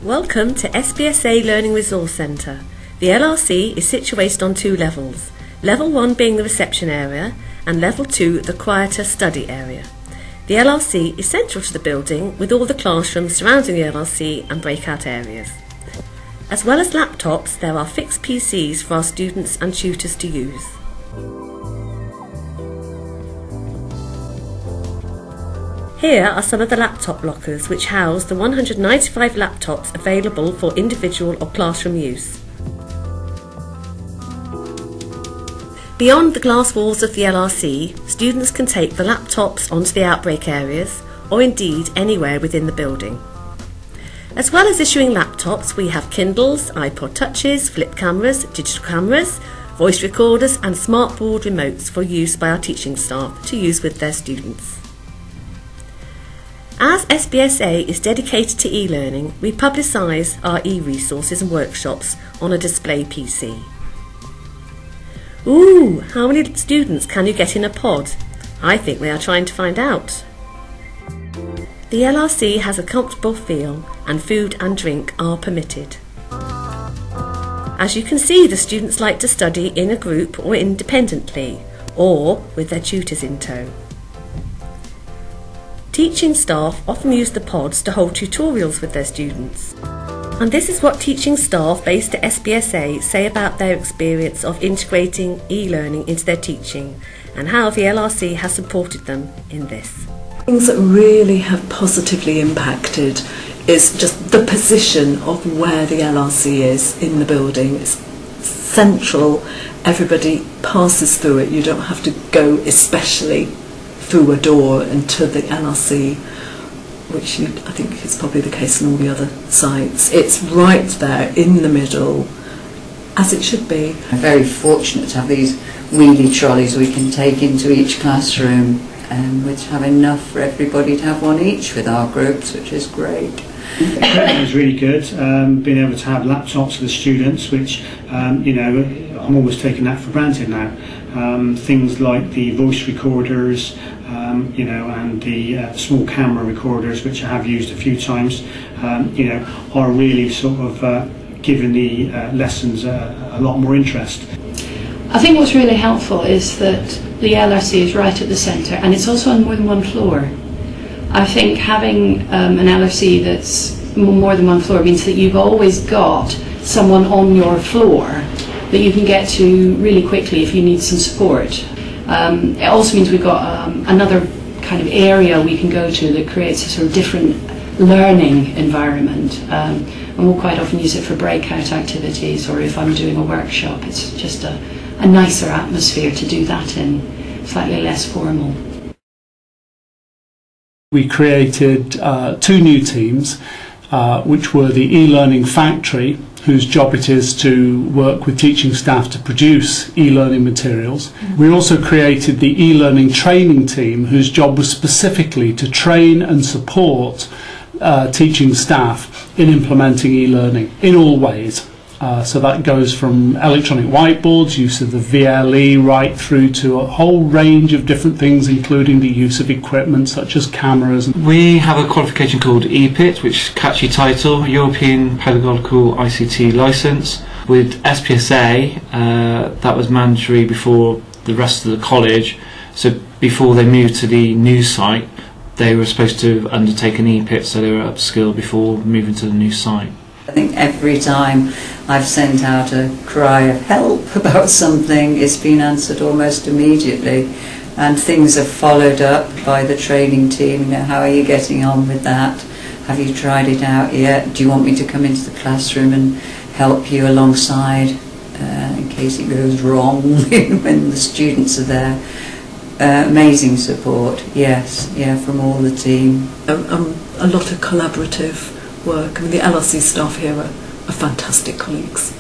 Welcome to SBSA Learning Resource Centre. The LRC is situated on two levels, Level 1 being the reception area and Level 2 the quieter study area. The LRC is central to the building with all the classrooms surrounding the LRC and breakout areas. As well as laptops, there are fixed PCs for our students and tutors to use. Here are some of the laptop lockers which house the 195 laptops available for individual or classroom use. Beyond the glass walls of the LRC, students can take the laptops onto the outbreak areas or indeed anywhere within the building. As well as issuing laptops, we have Kindles, iPod Touches, flip cameras, digital cameras, voice recorders and smartboard remotes for use by our teaching staff to use with their students. As SBSA is dedicated to e-learning, we publicise our e-resources and workshops on a display PC. Ooh, how many students can you get in a pod? I think we are trying to find out. The LRC has a comfortable feel and food and drink are permitted. As you can see, the students like to study in a group or independently, or with their tutors in tow. Teaching staff often use the pods to hold tutorials with their students. And this is what teaching staff based at SBSA say about their experience of integrating e-learning into their teaching and how the LRC has supported them in this. Things that really have positively impacted is just the position of where the LRC is in the building. It's central, everybody passes through it, you don't have to go especially through a door into the LRC, which I think is probably the case in all the other sites. It's right there in the middle, as it should be. I'm very fortunate to have these wheelie trolleys we can take into each classroom, which have enough for everybody to have one each with our groups, which is great. The equipment is really good, being able to have laptops for the students, which, I'm always taking that for granted now. Things like the voice recorders, and the small camera recorders, which I have used a few times, are really sort of giving the lessons a lot more interest. I think what's really helpful is that the LRC is right at the centre and it's also on more than one floor. I think having an LRC that's more than one floor means that you've always got someone on your floor that you can get to really quickly if you need some support. It also means we've got another kind of area we can go to that creates a sort of different learning environment, and we'll quite often use it for breakout activities, or if I'm doing a workshop, it's just a nicer atmosphere to do that in, slightly less formal. We created two new teams, which were the e-learning factory, whose job it is to work with teaching staff to produce e-learning materials. We also created the e-learning training team, whose job was specifically to train and support teaching staff in implementing e-learning in all ways. So that goes from electronic whiteboards, use of the VLE, right through to a whole range of different things, including the use of equipment such as cameras. We have a qualification called EPIT, which catchy title, European Pedagogical ICT Licence. With SBSA, that was mandatory before the rest of the college. So before they moved to the new site, they were supposed to undertake an EPIT, so they were upskilled before moving to the new site. I think every time I've sent out a cry of help about something, it's been answered almost immediately, and things are followed up by the training team. How are you getting on with that? Have you tried it out yet? Do you want me to come into the classroom and help you alongside in case it goes wrong when the students are there? Amazing support, yes, yeah, from all the team. A lot of collaborative work. I mean, the LRC staff here are fantastic colleagues.